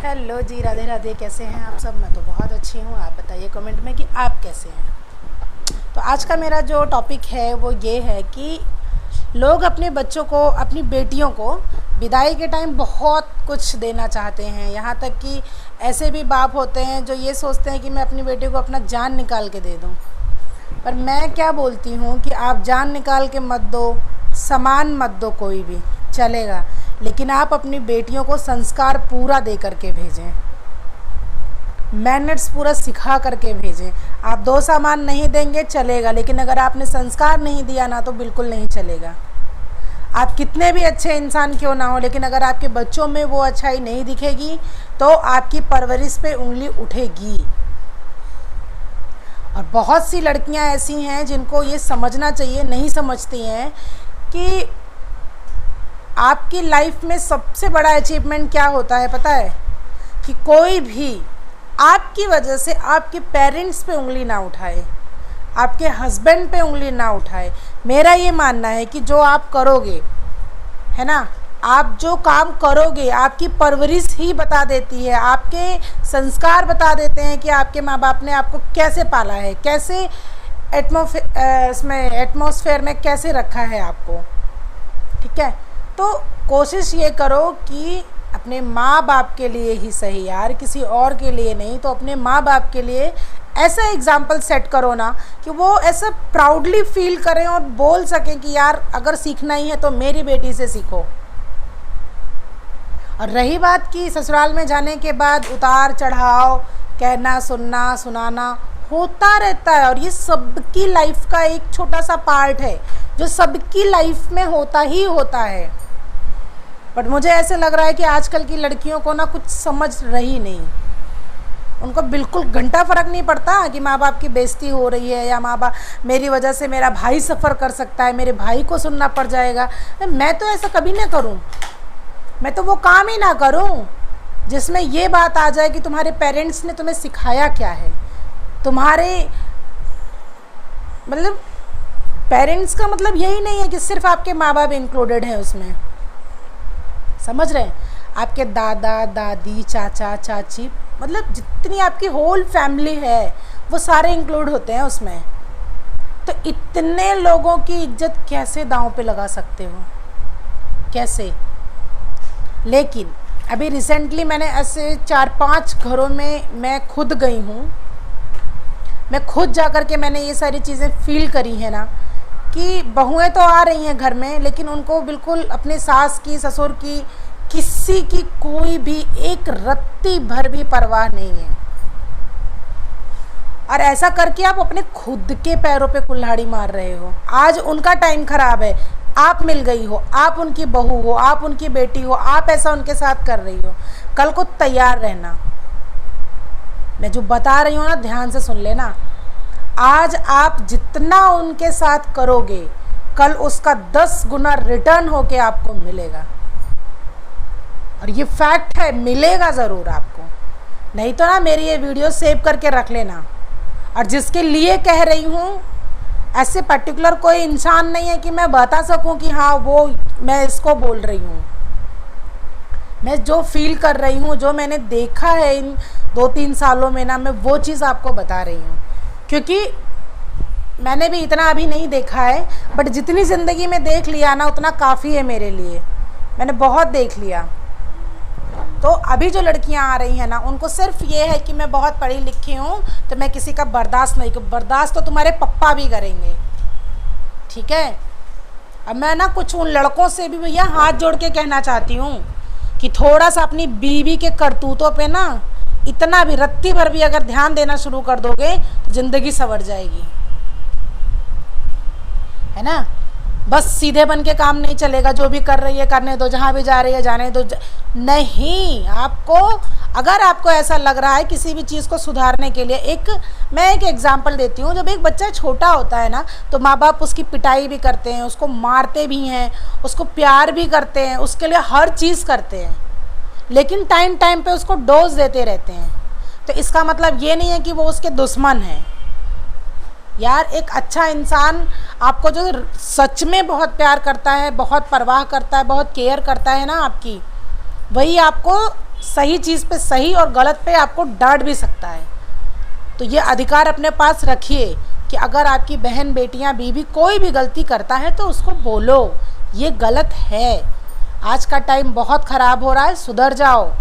Hello जी, राधे राधे। कैसे हैं आप सब? मैं तो बहुत अच्छी हूँ। आप बताइए कमेंट में कि आप कैसे हैं। तो आज का मेरा जो टॉपिक है वो ये है कि लोग अपने बच्चों को, अपनी बेटियों को विदाई के टाइम बहुत कुछ देना चाहते हैं। यहाँ तक कि ऐसे भी बाप होते हैं जो ये सोचते हैं कि मैं अपनी बेटी को अपना जान निकाल के दे दूँ। पर मैं क्या बोलती हूँ कि आप जान निकाल के मत दो, सामान मत दो, कोई भी चलेगा, लेकिन आप अपनी बेटियों को संस्कार पूरा दे करके भेजें, मैनर्स पूरा सिखा करके भेजें। आप दो सामान नहीं देंगे चलेगा, लेकिन अगर आपने संस्कार नहीं दिया ना तो बिल्कुल नहीं चलेगा। आप कितने भी अच्छे इंसान क्यों ना हो, लेकिन अगर आपके बच्चों में वो अच्छाई नहीं दिखेगी तो आपकी परवरिश पे उंगली उठेगी। और बहुत सी लड़कियां ऐसी हैं जिनको ये समझना चाहिए, नहीं समझती हैं कि आपकी लाइफ में सबसे बड़ा अचीवमेंट क्या होता है पता है? कि कोई भी आपकी वजह से आपके पेरेंट्स पे उंगली ना उठाए, आपके हस्बैंड पे उंगली ना उठाए। मेरा ये मानना है कि जो आप करोगे, है ना, आप जो काम करोगे आपकी परवरिश ही बता देती है, आपके संस्कार बता देते हैं कि आपके माँ बाप ने आपको कैसे पाला है, कैसे एटमॉस्फेयर में कैसे रखा है आपको। ठीक है, तो कोशिश ये करो कि अपने माँ बाप के लिए ही सही यार, किसी और के लिए नहीं, तो अपने माँ बाप के लिए ऐसा एग्जाम्पल सेट करो ना कि वो ऐसा प्राउडली फील करें और बोल सकें कि यार अगर सीखना ही है तो मेरी बेटी से सीखो। और रही बात कि ससुराल में जाने के बाद उतार चढ़ाव, कहना सुनना सुनाना होता रहता है, और ये सबकी लाइफ का एक छोटा सा पार्ट है जो सबकी लाइफ में होता ही होता है। बट मुझे ऐसे लग रहा है कि आजकल की लड़कियों को ना कुछ समझ रही नहीं, उनको बिल्कुल घंटा फ़र्क नहीं पड़ता कि माँ बाप की बेइज्जती हो रही है या माँ बाप मेरी वजह से मेरा भाई सफ़र कर सकता है, मेरे भाई को सुनना पड़ जाएगा। मैं तो ऐसा कभी ना करूँ, मैं तो वो काम ही ना करूँ जिसमें ये बात आ जाए कि तुम्हारे पेरेंट्स ने तुम्हें सिखाया क्या है। तुम्हारे मतलब पेरेंट्स का मतलब यही नहीं है कि सिर्फ आपके माँ बाप इंक्लूडेड हैं उसमें, समझ रहे हैं? आपके दादा दादी, चाचा चाची, मतलब जितनी आपकी होल फैमिली है वो सारे इंक्लूड होते हैं उसमें। तो इतने लोगों की इज्जत कैसे दांव पे लगा सकते हो, कैसे? लेकिन अभी रिसेंटली मैंने ऐसे 4-5 घरों में मैं खुद गई हूँ, मैं खुद जा कर के मैंने ये सारी चीज़ें फील करी हैं ना कि बहुएं तो आ रही हैं घर में, लेकिन उनको बिल्कुल अपने सास की, ससुर की, किसी की कोई भी एक रत्ती भर भी परवाह नहीं है। और ऐसा करके आप अपने खुद के पैरों पे कुल्हाड़ी मार रहे हो। आज उनका टाइम खराब है, आप मिल गई हो, आप उनकी बहू हो, आप उनकी बेटी हो, आप ऐसा उनके साथ कर रही हो। कल को तैयार रहना, मैं जो बता रही हूँ ना ध्यान से सुन लेना। आज आप जितना उनके साथ करोगे कल उसका 10 गुना रिटर्न होके आपको मिलेगा, और ये फैक्ट है, मिलेगा ज़रूर आपको। नहीं तो ना मेरी ये वीडियो सेव करके रख लेना। और जिसके लिए कह रही हूँ ऐसे पर्टिकुलर कोई इंसान नहीं है कि मैं बता सकूं कि हाँ वो मैं इसको बोल रही हूँ। मैं जो फील कर रही हूँ, जो मैंने देखा है इन 2-3 सालों में ना, मैं वो चीज़ आपको बता रही हूँ। क्योंकि मैंने भी इतना अभी नहीं देखा है, बट जितनी ज़िंदगी में देख लिया ना उतना काफ़ी है मेरे लिए। मैंने बहुत देख लिया। तो अभी जो लड़कियां आ रही हैं ना उनको सिर्फ ये है कि मैं बहुत पढ़ी लिखी हूँ तो मैं किसी का बर्दाश्त नहीं करूँ। बर्दाश्त तो तुम्हारे पप्पा भी करेंगे, ठीक है? अब मैं ना कुछ उन लड़कों से भी भैया हाथ जोड़ के कहना चाहती हूँ कि थोड़ा सा अपनी बीवी के करतूतों पे ना इतना भी, रत्ती भर भी अगर ध्यान देना शुरू कर दोगे ज़िंदगी संवर जाएगी, है ना? बस सीधे बन के काम नहीं चलेगा। जो भी कर रही है करने दो, जहाँ भी जा रही है जाने दो। नहीं, आपको अगर आपको ऐसा लग रहा है किसी भी चीज़ को सुधारने के लिए, मैं एक एग्जांपल देती हूँ। जब एक बच्चा छोटा होता है ना तो माँ बाप उसकी पिटाई भी करते हैं, उसको मारते भी हैं, उसको प्यार भी करते हैं, उसके लिए हर चीज़ करते हैं, लेकिन टाइम टाइम पे उसको डोज देते रहते हैं। तो इसका मतलब ये नहीं है कि वो उसके दुश्मन हैं। यार एक अच्छा इंसान आपको जो सच में बहुत प्यार करता है, बहुत परवाह करता है, बहुत केयर करता है ना आपकी, वही आपको सही चीज़ पे सही और गलत पे आपको डांट भी सकता है। तो ये अधिकार अपने पास रखिए कि अगर आपकी बहन, बेटियां, बीवी कोई भी गलती करता है तो उसको बोलो ये गलत है, आज का टाइम बहुत ख़राब हो रहा है, सुधर जाओ।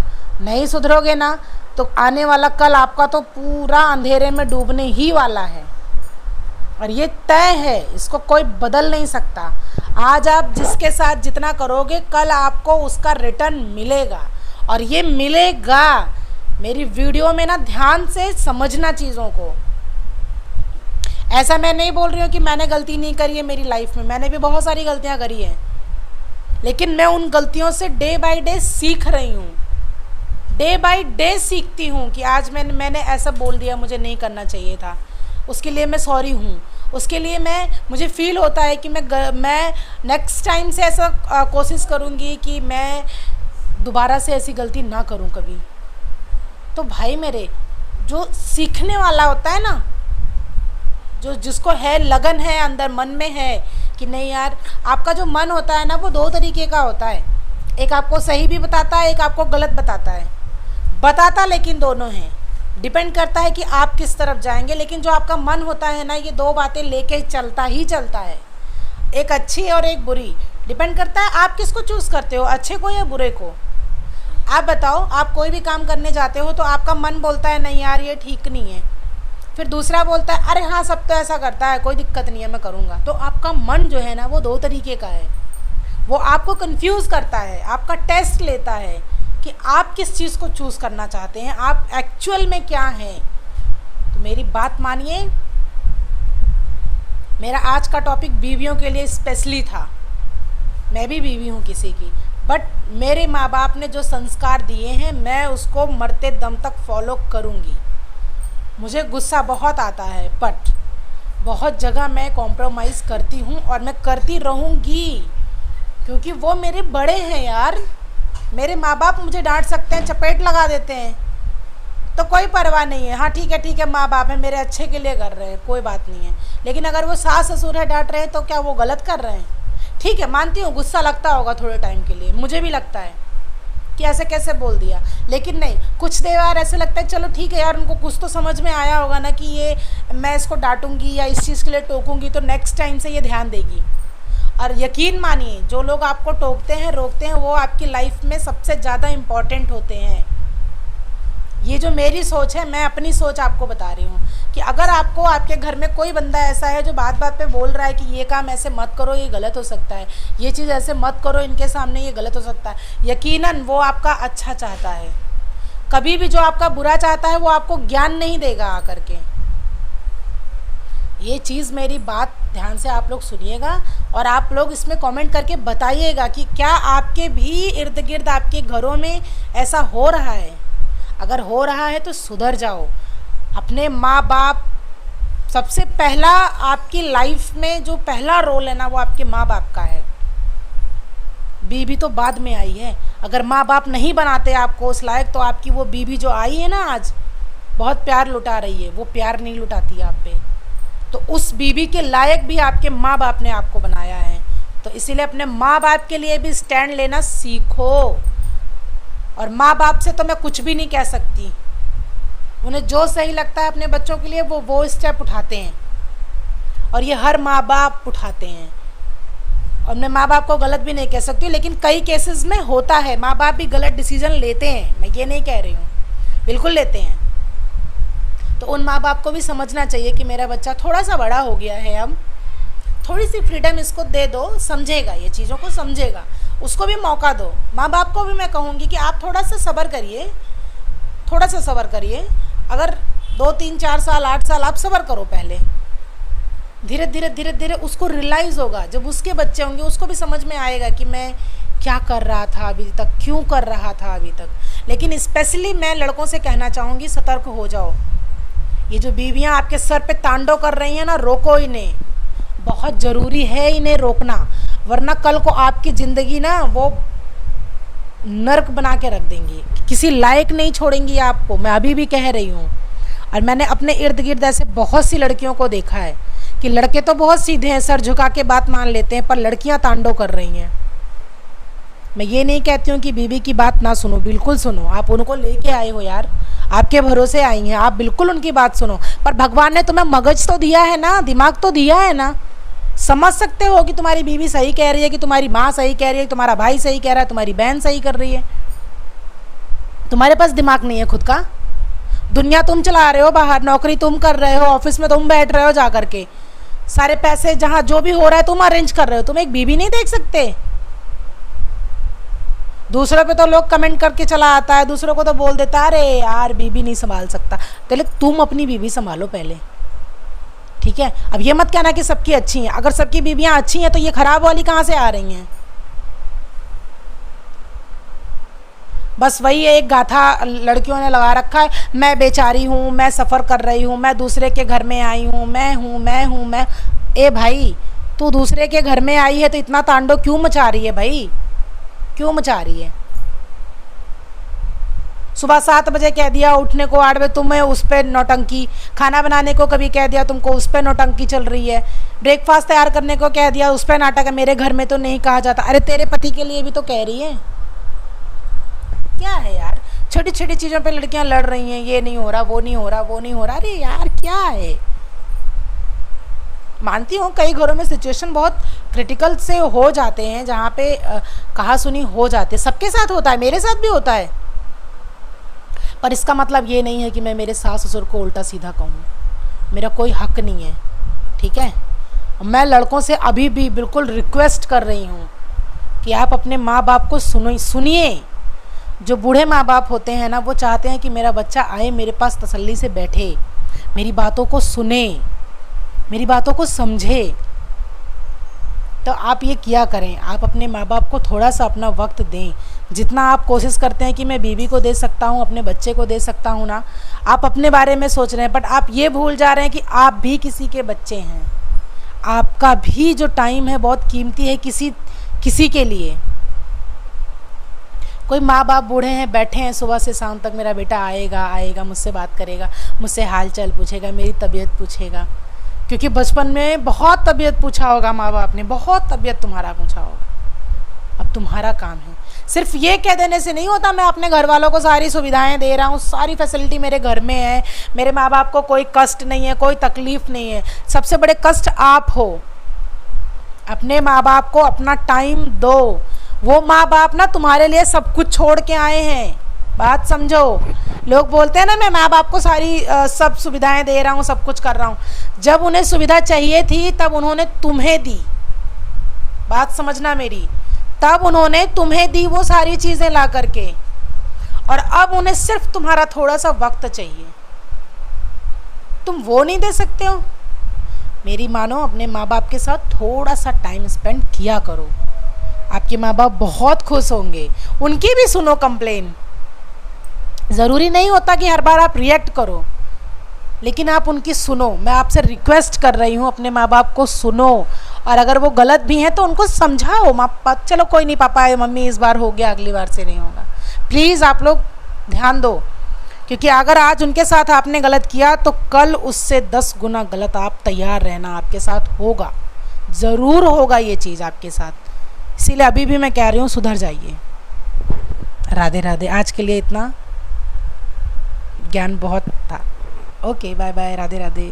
नहीं सुधरोगे ना तो आने वाला कल आपका तो पूरा अंधेरे में डूबने ही वाला है, और ये तय है, इसको कोई बदल नहीं सकता। आज आप जिसके साथ जितना करोगे कल आपको उसका रिटर्न मिलेगा, और ये मिलेगा। मेरी वीडियो में ना ध्यान से समझना चीज़ों को। ऐसा मैं नहीं बोल रही हूँ कि मैंने गलती नहीं करी है मेरी लाइफ में, मैंने भी बहुत सारी गलतियाँ करी हैं, लेकिन मैं उन गलतियों से डे बाय डे सीख रही हूँ, डे बाय डे सीखती हूँ कि आज मैंने ऐसा बोल दिया, मुझे नहीं करना चाहिए था, उसके लिए मैं सॉरी हूँ। उसके लिए मुझे फ़ील होता है कि मैं नेक्स्ट टाइम से ऐसा कोशिश करूँगी कि मैं दोबारा से ऐसी गलती ना करूँ कभी। तो भाई मेरे, जो सीखने वाला होता है ना, जिसको है लगन है, अंदर मन में है कि नहीं यार, आपका जो मन होता है ना वो दो तरीके का होता है, एक आपको सही भी बताता है, एक आपको गलत बताता है, लेकिन दोनों हैं, डिपेंड करता है कि आप किस तरफ जाएंगे। लेकिन जो आपका मन होता है ना, ये दो बातें लेके चलता ही चलता है, एक अच्छी और एक बुरी। डिपेंड करता है आप किसको चूज़ करते हो, अच्छे को या बुरे को। आप बताओ, आप कोई भी काम करने जाते हो तो आपका मन बोलता है नहीं यार ये ठीक नहीं है, फिर दूसरा बोलता है अरे हाँ सब तो ऐसा करता है, कोई दिक्कत नहीं है मैं करूँगा। तो आपका मन जो है ना वो दो तरीके का है, वो आपको कंफ्यूज करता है, आपका टेस्ट लेता है कि आप किस चीज़ को चूज़ करना चाहते हैं, आप एक्चुअल में क्या हैं। तो मेरी बात मानिए, मेरा आज का टॉपिक बीवियों के लिए स्पेशली था। मैं भी बीवी हूँ किसी की, बट मेरे माँ बाप ने जो संस्कार दिए हैं मैं उसको मरते दम तक फॉलो करूँगी। मुझे गुस्सा बहुत आता है, बट बहुत जगह मैं कॉम्प्रोमाइज़ करती हूँ और मैं करती रहूँगी, क्योंकि वो मेरे बड़े हैं यार। मेरे माँ बाप मुझे डांट सकते हैं, चपेट लगा देते हैं, तो कोई परवाह नहीं है, हाँ ठीक है माँ बाप है, मेरे अच्छे के लिए कर रहे हैं, कोई बात नहीं है। लेकिन अगर वो सास ससुर है डांट रहे हैं तो क्या वो गलत कर रहे हैं? ठीक है, मानती हूँ गुस्सा लगता होगा थोड़े टाइम के लिए, मुझे भी लगता है कि ऐसे कैसे बोल दिया, लेकिन नहीं, कुछ देर बाद ऐसे लगता है चलो ठीक है यार, उनको कुछ तो समझ में आया होगा ना कि ये मैं इसको डांटूंगी या इस चीज़ के लिए टोकूंगी तो नेक्स्ट टाइम से ये ध्यान देगी। और यकीन मानिए, जो लोग आपको टोकते हैं, रोकते हैं, वो आपकी लाइफ में सबसे ज़्यादा इम्पॉर्टेंट होते हैं। ये जो मेरी सोच है, मैं अपनी सोच आपको बता रही हूँ कि अगर आपको आपके घर में कोई बंदा ऐसा है जो बात बात पे बोल रहा है कि ये काम ऐसे मत करो, ये गलत हो सकता है, ये चीज़ ऐसे मत करो इनके सामने, ये गलत हो सकता है, यकीनन वो आपका अच्छा चाहता है। कभी भी जो आपका बुरा चाहता है वो आपको ज्ञान नहीं देगा आकर के। ये चीज़, मेरी बात ध्यान से आप लोग सुनिएगा और आप लोग इसमें कमेंट करके बताइएगा कि क्या आपके भी इर्द गिर्द, आपके घरों में ऐसा हो रहा है। अगर हो रहा है तो सुधर जाओ। अपने माँ बाप, सबसे पहला आपकी लाइफ में जो पहला रोल है ना वो आपके माँ बाप का है। बीवी तो बाद में आई है, अगर माँ बाप नहीं बनाते आपको उस लायक तो आपकी वो बीवी जो आई है ना आज, बहुत प्यार लुटा रही है, वो प्यार नहीं लुटाती आप पे। तो उस बीवी के लायक भी आपके माँ बाप ने आपको बनाया है। तो इसीलिए अपने माँ बाप के लिए भी स्टैंड लेना सीखो। और माँ बाप से तो मैं कुछ भी नहीं कह सकती, उन्हें जो सही लगता है अपने बच्चों के लिए वो स्टेप उठाते हैं, और ये हर माँ बाप उठाते हैं। और मैं माँ बाप को गलत भी नहीं कह सकती, लेकिन कई केसेस में होता है माँ बाप भी गलत डिसीजन लेते हैं, मैं ये नहीं कह रही हूँ, बिल्कुल लेते हैं। तो उन माँ बाप को भी समझना चाहिए कि मेरा बच्चा थोड़ा सा बड़ा हो गया है, अब थोड़ी सी फ्रीडम इसको दे दो, समझेगा, ये चीज़ों को समझेगा, उसको भी मौका दो। माँ बाप को भी मैं कहूँगी कि आप थोड़ा सा सब्र करिए, थोड़ा सा सब्र करिए। अगर 2, 3, 4 साल, 8 साल आप सब्र करो पहले, धीरे धीरे उसको रियलाइज़ होगा। जब उसके बच्चे होंगे उसको भी समझ में आएगा कि मैं क्या कर रहा था अभी तक, क्यों कर रहा था अभी तक। लेकिन स्पेशली मैं लड़कों से कहना चाहूँगी, सतर्क हो जाओ। ये जो बीवियाँ आपके सर पे तांडव कर रही हैं ना, रोको इन्हें, बहुत ज़रूरी है इन्हें रोकना, वरना कल को आपकी ज़िंदगी ना वो नर्क बना के रख देंगी, किसी लायक नहीं छोड़ेंगी आपको। मैं अभी भी कह रही हूँ, और मैंने अपने इर्द गिर्द ऐसे बहुत सी लड़कियों को देखा है कि लड़के तो बहुत सीधे हैं, सर झुका के बात मान लेते हैं, पर लड़कियाँ तांडव कर रही हैं। मैं ये नहीं कहती हूँ कि बीवी की बात ना सुनो, बिल्कुल सुनो, आप उनको लेके आए हो यार, आपके भरोसे आई हैं, आप बिल्कुल उनकी बात सुनो, पर भगवान ने तुम्हें मगज तो दिया है ना, दिमाग तो दिया है ना, समझ सकते हो कि तुम्हारी बीवी सही कह रही है, कि तुम्हारी माँ सही कह रही है, तुम्हारा भाई सही कह रहा है, तुम्हारी बहन सही कर रही है। तुम्हारे पास दिमाग नहीं है खुद का? दुनिया तुम चला रहे हो, बाहर नौकरी तुम कर रहे हो, ऑफिस में तुम बैठ रहे हो जा करके, सारे पैसे जहाँ जो भी हो रहा है तुम अरेंज कर रहे हो, तुम एक बीवी नहीं देख सकते? दूसरों पे तो लोग कमेंट करके चला आता है, दूसरों को तो बोल देता है अरे यार बीवी नहीं संभाल सकता, पहले तुम अपनी बीवी संभालो पहले, ठीक है? अब ये मत कहना कि सबकी अच्छी हैं, अगर सबकी बीवियां अच्छी हैं तो ये खराब वाली कहाँ से आ रही हैं? बस वही एक गाथा लड़कियों ने लगा रखा है, मैं बेचारी हूँ, मैं सफ़र कर रही हूँ, मैं दूसरे के घर में आई हूँ, मैं। ए भाई, तू दूसरे के घर में आई है तो इतना तांडव क्यों मचा रही है भाई, क्यों मचा रही है? सुबह 7 बजे कह दिया उठने को, 8 बजे तुम्हें उस पर नौटंकी, खाना बनाने को कभी कह दिया तुमको उस पर नौटंकी चल रही है, ब्रेकफास्ट तैयार करने को कह दिया उस पर नाटक है, मेरे घर में तो नहीं कहा जाता। अरे तेरे पति के लिए भी तो कह रही है, क्या है यार? छोटी छोटी चीज़ों पे लड़कियां लड़ रही हैं, ये नहीं हो रहा, वो नहीं हो रहा, वो नहीं हो रहा। अरे यार क्या है? मानती हूँ कई घरों में सिचुएशन बहुत क्रिटिकल से हो जाते हैं, जहाँ पे कहा सुनी हो जाती है, सबके साथ होता है, मेरे साथ भी होता है, पर इसका मतलब ये नहीं है कि मैं मेरे सास ससुर को उल्टा सीधा कहूँ, मेरा कोई हक नहीं है, ठीक है? मैं लड़कों से अभी भी बिल्कुल रिक्वेस्ट कर रही हूँ कि आप अपने माँ बाप को सुनिए। जो बूढ़े माँ बाप होते हैं ना, वो चाहते हैं कि मेरा बच्चा आए मेरे पास तसल्ली से बैठे, मेरी बातों को सुने, मेरी बातों को समझे। तो आप ये किया करें, आप अपने माँ बाप को थोड़ा सा अपना वक्त दें। जितना आप कोशिश करते हैं कि मैं बीवी को दे सकता हूँ, अपने बच्चे को दे सकता हूँ ना, आप अपने बारे में सोच रहे हैं, बट आप ये भूल जा रहे हैं कि आप भी किसी के बच्चे हैं। आपका भी जो टाइम है बहुत कीमती है किसी के लिए। कोई माँ बाप बूढ़े हैं, बैठे हैं सुबह से शाम तक, मेरा बेटा आएगा मुझसे बात करेगा, मुझसे हाल चाल पूछेगा, मेरी तबीयत पूछेगा, क्योंकि बचपन में बहुत तबीयत पूछा होगा माँ बाप ने, बहुत तबीयत तुम्हारा पूछा होगा। अब तुम्हारा काम है, सिर्फ ये कह देने से नहीं होता मैं अपने घर वालों को सारी सुविधाएं दे रहा हूँ, सारी फैसिलिटी मेरे घर में है, मेरे माँ बाप को कोई कष्ट नहीं है, कोई तकलीफ नहीं है। सबसे बड़े कष्ट आप हो। अपने माँ बाप को अपना टाइम दो। वो माँ बाप ना तुम्हारे लिए सब कुछ छोड़ के आए हैं, बात समझो। लोग बोलते हैं ना मैं माँ बाप को सारी सब सुविधाएं दे रहा हूँ, सब कुछ कर रहा हूँ। जब उन्हें सुविधा चाहिए थी तब उन्होंने तुम्हें दी, बात समझना मेरी, तब उन्होंने तुम्हें दी वो सारी चीज़ें ला करके, और अब उन्हें सिर्फ तुम्हारा थोड़ा सा वक्त चाहिए, तुम वो नहीं दे सकते हो। मेरी मानो, अपने माँ बाप के साथ थोड़ा सा टाइम स्पेंड किया करो, आपके माँ बाप बहुत खुश होंगे। उनकी भी सुनो कंप्लेन, ज़रूरी नहीं होता कि हर बार आप रिएक्ट करो, लेकिन आप उनकी सुनो। मैं आपसे रिक्वेस्ट कर रही हूँ, अपने माँ बाप को सुनो, और अगर वो गलत भी हैं तो उनको समझाओ। चलो कोई नहीं पापा मम्मी, इस बार हो गया, अगली बार से नहीं होगा। प्लीज़ आप लोग ध्यान दो, क्योंकि अगर आज उनके साथ आपने गलत किया तो कल उससे 10 गुना गलत आप तैयार रहना, आपके साथ होगा, ज़रूर होगा ये चीज़ आपके साथ। इसीलिए अभी भी मैं कह रही हूँ सुधर जाइए। राधे राधे। आज के लिए इतना, ज्ञान बहुत था। Okay, bye bye, Radhe Radhe.